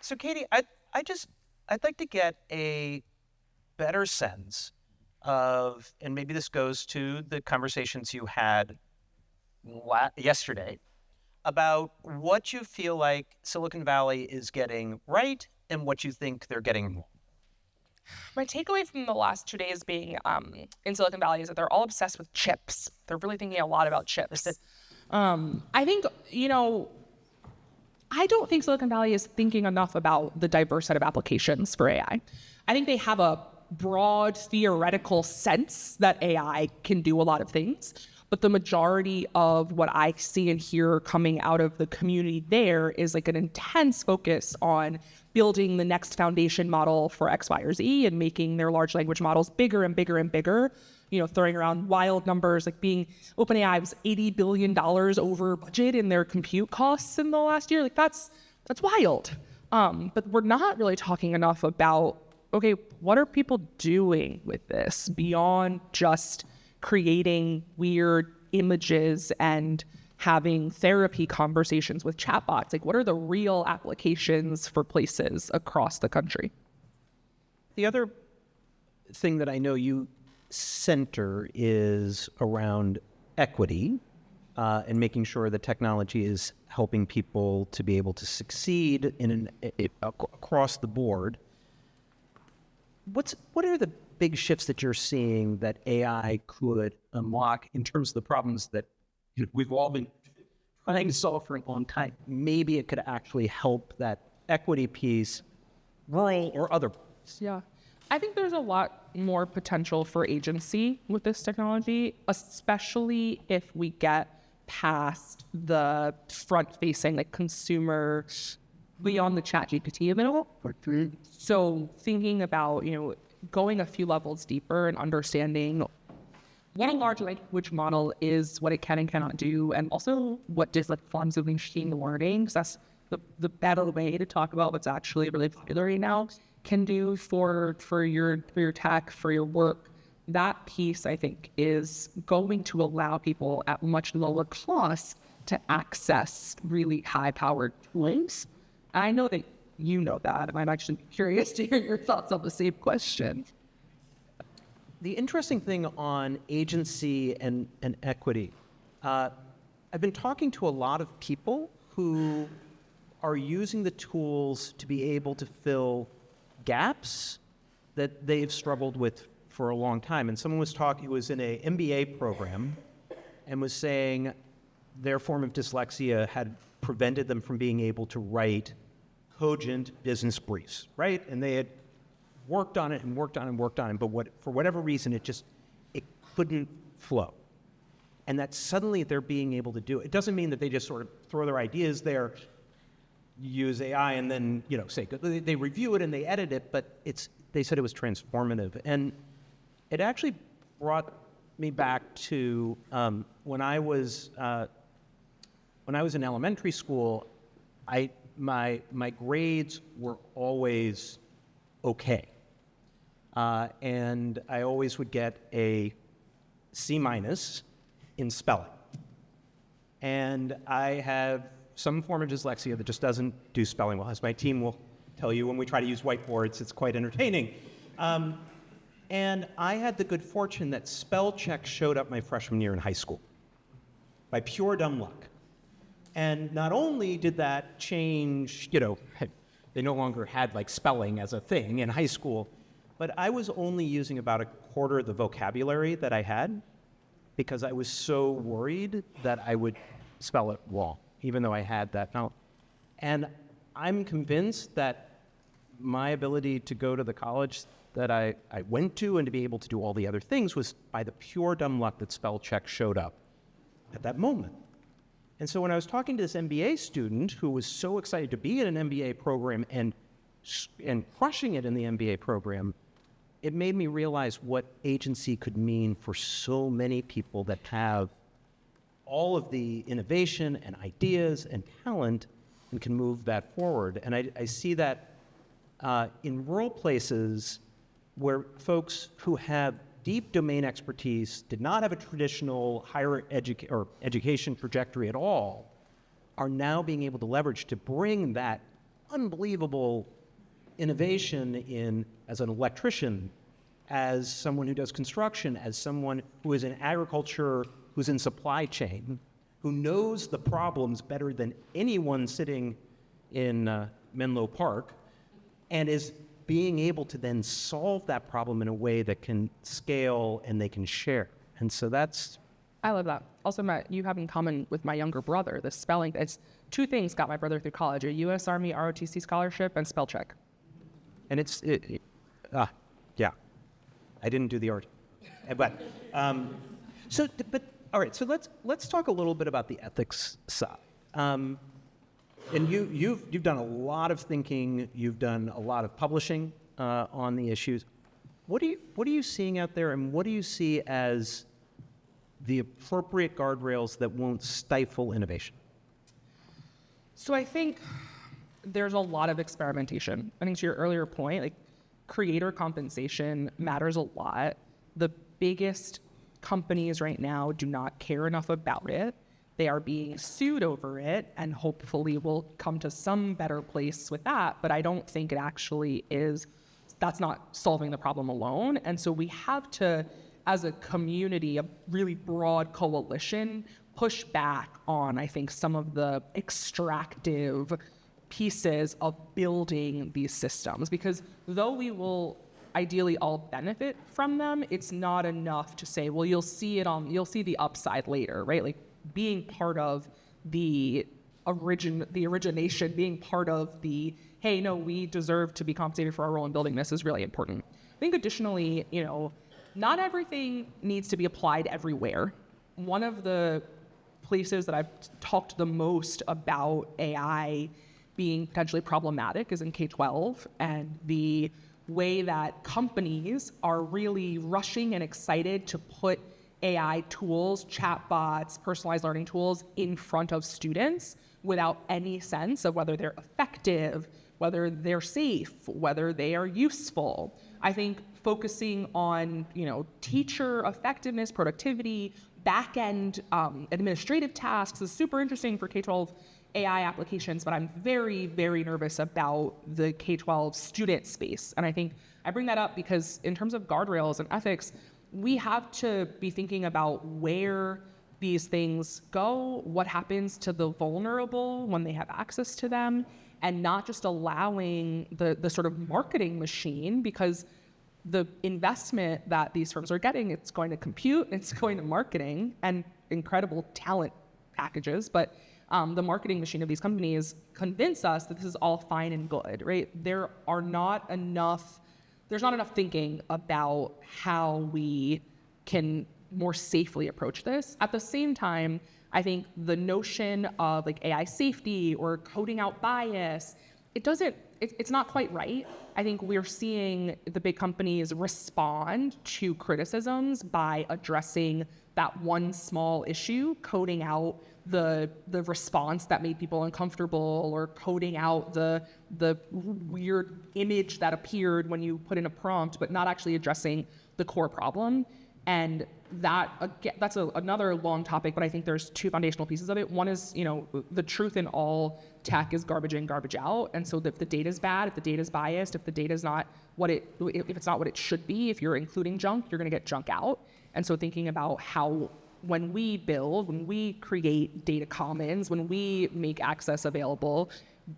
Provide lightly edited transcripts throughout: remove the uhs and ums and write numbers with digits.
So Katy, I'd like to get a better sense of, and maybe this goes to the conversations you had yesterday about what you feel like Silicon Valley is getting right and what you think they're getting wrong. My takeaway from the last 2 days being in Silicon Valley is that they're all obsessed with chips. They're really thinking a lot about chips. I think, I don't think Silicon Valley is thinking enough about the diverse set of applications for AI. I think they have a broad theoretical sense that AI can do a lot of things, but the majority of what I see and hear coming out of the community there is like an intense focus on building the next foundation model for X, Y, or Z and making their large language models bigger and bigger and bigger, throwing around wild numbers, like OpenAI was $80 billion over budget in their compute costs in the last year. Like that's wild. But we're not really talking enough about, okay, what are people doing with this beyond just creating weird images and having therapy conversations with chatbots? Like, what are the real applications for places across the country? The other thing that I know you center is around equity and making sure that technology is helping people to be able to succeed across the board. What are the big shifts that you're seeing that AI could unlock in terms of the problems that we've all been trying to solve for a long time? Maybe it could actually help that equity piece, rural or other. Yeah. I think there's a lot more potential for agency with this technology, especially if we get past the front-facing, like consumer, beyond the ChatGPT a little. So thinking about, going a few levels deeper and understanding what a large language model is, what it can and cannot do, and also what different forms of machine learning, because that's the better way to talk about what's actually really popular right now, can do for your tech, for your work. That piece, I think, is going to allow people at much lower cost to access really high-powered tools. I know that you know that, and I'm actually curious to hear your thoughts on the same question. The interesting thing on agency and equity, I've been talking to a lot of people who are using the tools to be able to fill gaps that they've struggled with for a long time. And someone who was in an MBA program and was saying their form of dyslexia had prevented them from being able to write cogent business briefs, right? And they had worked on it, but for whatever reason, it couldn't flow. And that suddenly they're being able to do it. It doesn't mean that they just sort of throw their ideas there, use AI, and then, say, they review it and they edit it, but they said it was transformative. And it actually brought me back to when I was in elementary school, my grades were always okay. And I always would get a C- in spelling. And I have some form of dyslexia that just doesn't do spelling well. As my team will tell you, when we try to use whiteboards, it's quite entertaining. And I had the good fortune that spell check showed up my freshman year in high school by pure dumb luck. And not only did that change, they no longer had like spelling as a thing in high school, but I was only using about a quarter of the vocabulary that I had because I was so worried that I would spell it wrong, even though I had that knowledge. And I'm convinced that my ability to go to the college that I went to and to be able to do all the other things was by the pure dumb luck that spell check showed up at that moment. And so when I was talking to this MBA student who was so excited to be in an MBA program and crushing it in the MBA program, it made me realize what agency could mean for so many people that have all of the innovation and ideas and talent and can move that forward. And I see that in rural places where folks who have deep domain expertise, did not have a traditional higher education trajectory at all, are now being able to leverage to bring that unbelievable innovation in as an electrician, as someone who does construction, as someone who is in agriculture, who's in supply chain, who knows the problems better than anyone sitting in Menlo Park, and is being able to then solve that problem in a way that can scale and they can share. And so that's... I love that. Also, Matt, you have in common with my younger brother, the spelling. It's two things got my brother through college, a U.S. Army ROTC scholarship and spell check. And yeah, I didn't do the art. But, all right, so let's talk a little bit about the ethics side. And you've done a lot of thinking, you've done a lot of publishing on the issues. What are you seeing out there, and what do you see as the appropriate guardrails that won't stifle innovation? So I think there's a lot of experimentation. I think to your earlier point, like creator compensation matters a lot. The biggest companies right now do not care enough about it. They are being sued over it, and hopefully we'll come to some better place with that. But I don't think it actually is. That's not solving the problem alone. And so we have to, as a community, a really broad coalition, push back on, I think, some of the extractive pieces of building these systems. Because though we will ideally all benefit from them, it's not enough to say, well, you'll see the upside later, right? Like being part of the origination, being part of the, hey, no, we deserve to be compensated for our role in building this is really important. I think additionally, not everything needs to be applied everywhere. One of the places that I've talked the most about AI being potentially problematic is in K-12, and the way that companies are really rushing and excited to put AI tools, chatbots, personalized learning tools in front of students without any sense of whether they're effective, whether they're safe, whether they are useful. I think focusing on, teacher effectiveness, productivity, back-end administrative tasks is super interesting for K-12 AI applications, but I'm very, very nervous about the K-12 student space. And I think I bring that up because in terms of guardrails and ethics, we have to be thinking about where these things go, what happens to the vulnerable when they have access to them, and not just allowing the sort of marketing machine, because the investment that these firms are getting, it's going to compute, it's going to marketing and incredible talent packages, but the marketing machine of these companies convince us that this is all fine and good, right? There's not enough thinking about how we can more safely approach this. At the same time, I think the notion of like AI safety or coding out bias, it's not quite right. I think we're seeing the big companies respond to criticisms by addressing that one small issue, coding out the response that made people uncomfortable, or coding out the weird image that appeared when you put in a prompt, but not actually addressing the core problem. And that's another long topic, but I think there's two foundational pieces of it. One is, the truth in all tech is garbage in, garbage out. And so if the data is bad, if the data is biased, if the data is not if it's not what it should be, if you're including junk, you're going to get junk out. And so thinking about how, when we build, when we create data commons, when we make access available,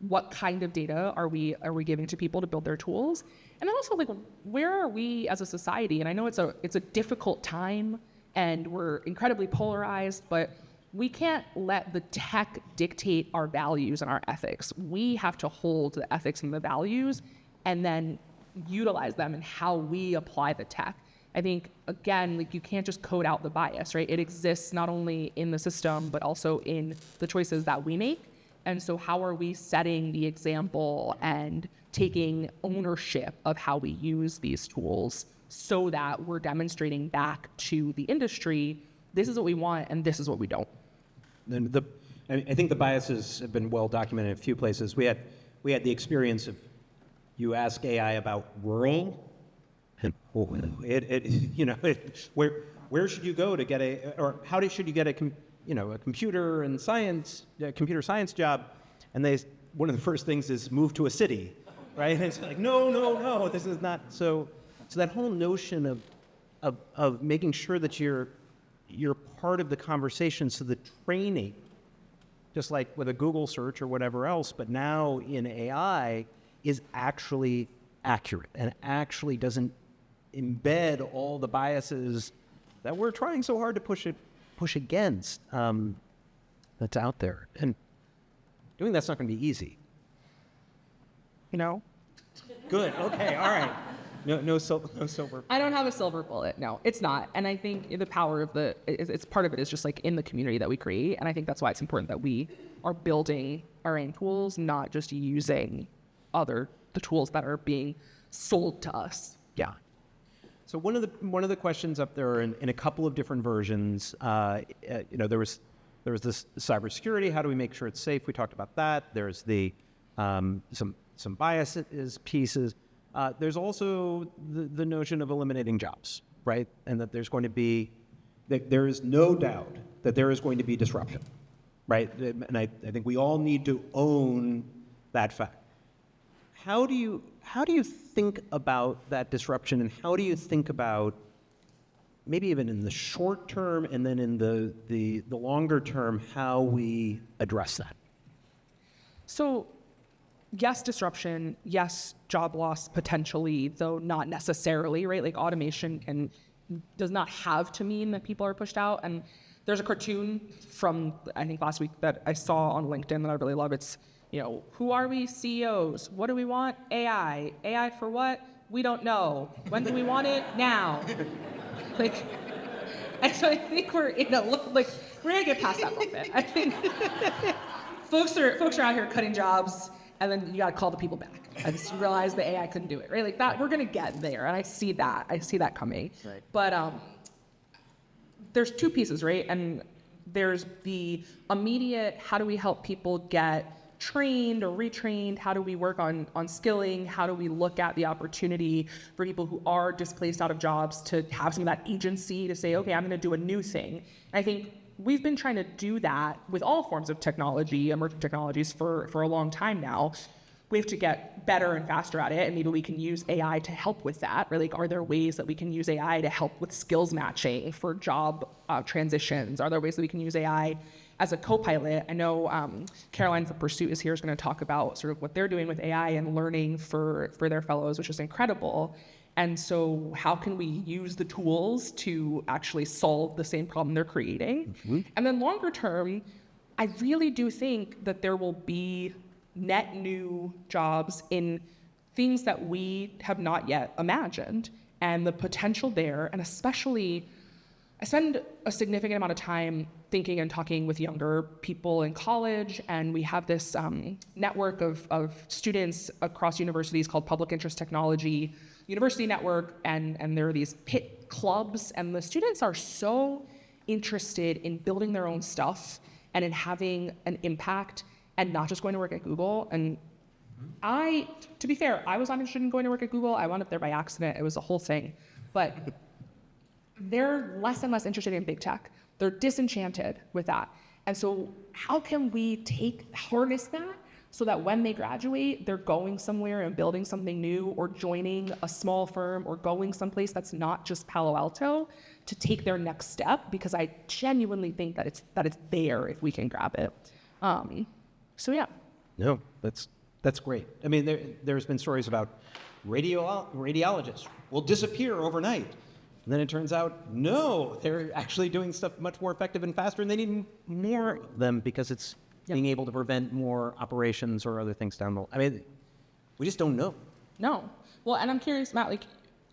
what kind of data are we giving to people to build their tools? And then also, like, where are we as a society? And I know it's a difficult time and we're incredibly polarized, but we can't let the tech dictate our values and our ethics. We have to hold the ethics and the values and then utilize them in how we apply the tech. I think, again, like, you can't just code out the bias, right? It exists not only in the system, but also in the choices that we make. And so how are we setting the example and taking ownership of how we use these tools so that we're demonstrating back to the industry, this is what we want and this is what we don't? And I think the biases have been well documented in a few places. We had the experience of, you ask AI about rural, and where should you go to get should you get a computer science job, and one of the first things is move to a city, right? And it's like, no, this is not. So that whole notion of making sure that you're part of the conversation, so the training, just like with a Google search or whatever else, but now in AI, is actually accurate and actually doesn't embed all the biases that we're trying so hard to push against, that's out there. And doing that's not going to be easy. Good. Okay. All right. No silver. I don't have a silver bullet. No, it's not. And I think the power of it's part of it is just like in the community that we create. And I think that's why it's important that we are building our own tools, not just using the tools that are being sold to us. Yeah. So one of the questions up there in a couple of different versions, there was this cybersecurity. How do we make sure it's safe? We talked about that. There's the some biases pieces. There's also the notion of eliminating jobs, right? And that there is no doubt that there is going to be disruption, right? And I think we all need to own that fact. How do you think about that disruption, and how do you think about maybe even in the short term and then in the longer term how we address that? So yes, disruption, yes, job loss potentially, though not necessarily, right? Like automation does not have to mean that people are pushed out. And there's a cartoon from, I think last week, that I saw on LinkedIn that I really love. It's, who are we? CEOs. What do we want? AI. AI for what? We don't know. When do we want it? Now. And so I think we're we're gonna get past that moment. I think folks are out here cutting jobs, and then you gotta call the people back and just realize the AI couldn't do it, right? Like that, we're gonna get there, and I see that coming. Right. But there's two pieces, right? And there's the immediate, how do we help people get trained or retrained? How do we work on skilling? How do we look at the opportunity for people who are displaced out of jobs to have some of that agency to say, okay, I'm going to do a new thing? And I think we've been trying to do that with all forms of technology, emerging technologies, for a long time now. We have to get better and faster at it, and maybe we can use AI to help with that. Right? Like, are there ways that we can use AI to help with skills matching for job transitions? Are there ways that we can use AI as a co-pilot? I know Caroline from Pursuit is here, is going to talk about sort of what they're doing with AI and learning for their fellows, which is incredible. And so how can we use the tools to actually solve the same problem they're creating? Mm-hmm. And then longer term, I really do think that there will be net new jobs in things that we have not yet imagined, and the potential there. And especially, I spend a significant amount of time thinking and talking with younger people in college, and we have this network of students across universities called Public Interest Technology University Network, and there are these PIT clubs, and the students are so interested in building their own stuff and in having an impact and not just going to work at Google. And to be fair, I was not interested in going to work at Google. I wound up there by accident. It was a whole thing. But they're less and less interested in big tech. They're disenchanted with that. And so how can we harness that so that when they graduate, they're going somewhere and building something new, or joining a small firm, or going someplace that's not just Palo Alto, to take their next step? Because I genuinely think that it's there if we can grab it. So yeah. No, that's great. I mean, there's been stories about radiologists will disappear overnight. And then it turns out, no, they're actually doing stuff much more effective and faster, and they need more of them because it's being able to prevent more operations or other things down the line. I mean, we just don't know. No. Well, and I'm curious, Matt, like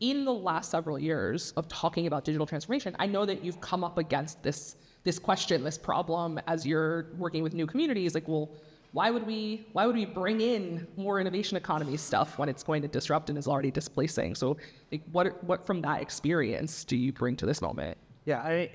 in the last several years of talking about digital transformation, I know that you've come up against this question, this problem as you're working with new communities. Like, well, why would we bring in more innovation economy stuff when it's going to disrupt and is already displacing? So like, what from that experience do you bring to this moment? Yeah,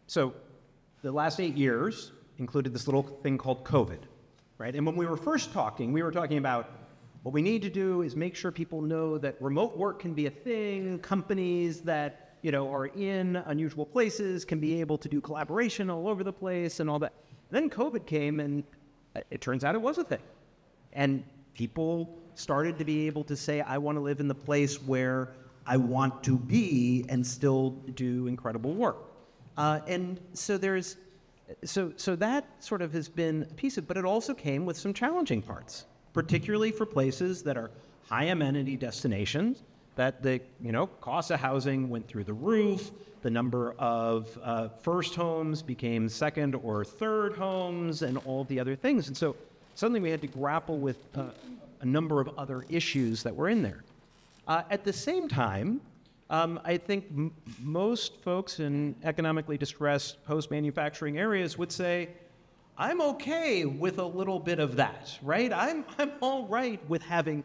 so the last 8 years included this little thing called COVID, right? And when we were first talking, we were talking about what we need to do is make sure people know that remote work can be a thing. Companies that are in unusual places can be able to do collaboration all over the place and all that. And then COVID came, and it turns out it was a thing. And people started to be able to say, I want to live in the place where I want to be and still do incredible work. And so so that sort of has been a piece of, but it also came with some challenging parts, particularly for places that are high amenity destinations, that the cost of housing went through the roof, the number of first homes became second or third homes, and all the other things. And so suddenly we had to grapple with a number of other issues that were in there. At the same time, I think most folks in economically distressed post-manufacturing areas would say, I'm okay with a little bit of that, right? I'm all right with having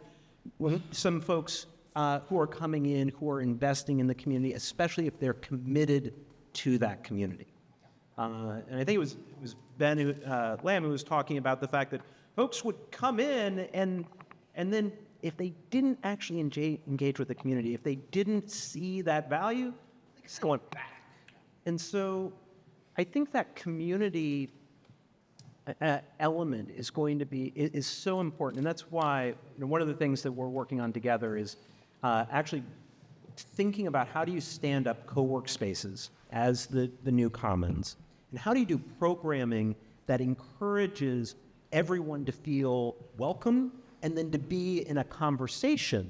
some folks who are coming in, who are investing in the community, especially if they're committed to that community. And I think it was Ben Lamb who was talking about the fact that folks would come in and then if they didn't actually engage with the community, if they didn't see that value, it's going back. And so I think that community element is going to be is so important, and that's why one of the things that we're working on together is actually thinking about how do you stand up co-work spaces as the new commons, and how do you do programming that encourages everyone to feel welcome and then to be in a conversation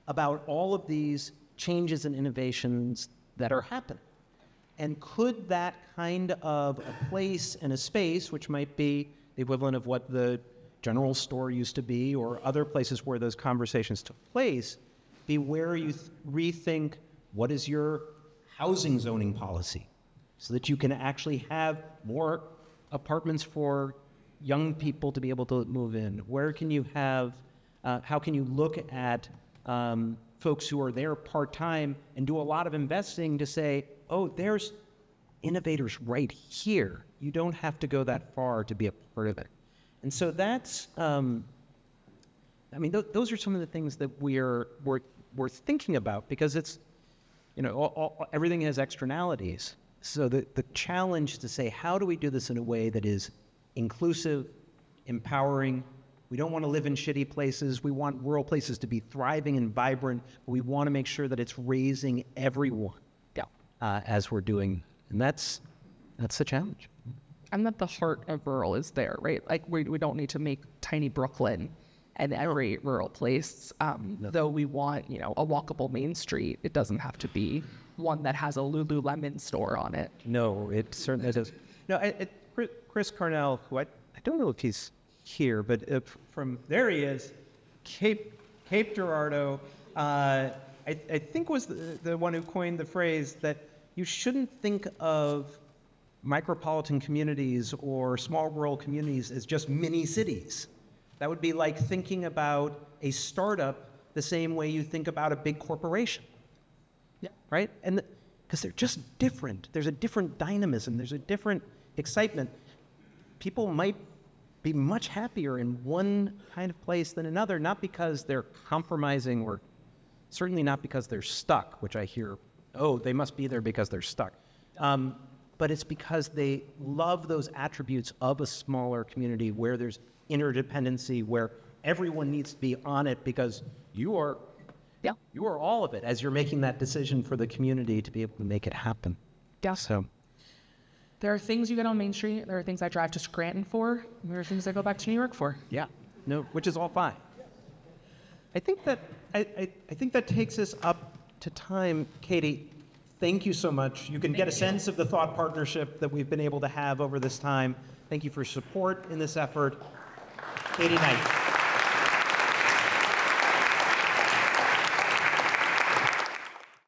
about all of these changes and innovations that are happening. And could that kind of a place and a space, which might be the equivalent of what the general store used to be or other places where those conversations took place, be where you rethink what is your housing zoning policy so that you can actually have more apartments for young people to be able to move in? Where can you have, how can you look at folks who are there part-time and do a lot of investing to say, oh, there's innovators right here. You don't have to go that far to be a part of it. And so that's, those are some of the things that we're thinking about, because it's, everything has externalities. So the challenge to say, how do we do this in a way that is inclusive, empowering? We don't want to live in shitty places. We want rural places to be thriving and vibrant. But we want to make sure that it's raising everyone as we're doing. And that's the challenge. And that the heart of rural is there, right? Like we don't need to make tiny Brooklyn and every rural place. Though we want, a walkable Main Street, it doesn't have to be one that has a Lululemon store on it. No, it certainly does. No, Chris Carnell, who I don't know if he's here, but from there he is, Cape Girardeau, I think was the one who coined the phrase that you shouldn't think of micropolitan communities or small rural communities as just mini cities. That would be like thinking about a startup the same way you think about a big corporation. Yeah. Right? And because they're just different. There's a different dynamism. There's a different excitement. People might be much happier in one kind of place than another, not because they're compromising or certainly not because they're stuck, which I hear, oh, they must be there because they're stuck. But it's because they love those attributes of a smaller community where there's interdependency, where everyone needs to be on it because you are all of it as you're making that decision for the community to be able to make it happen. Yeah. So there are things you get on Main Street. There are things I drive to Scranton for. And there are things I go back to New York for. Yeah. No, which is all fine. I think that I think that takes us up to time. Katy, thank you so much. You can get a sense of the thought partnership that we've been able to have over this time. Thank you for your support in this effort. Katy Knight.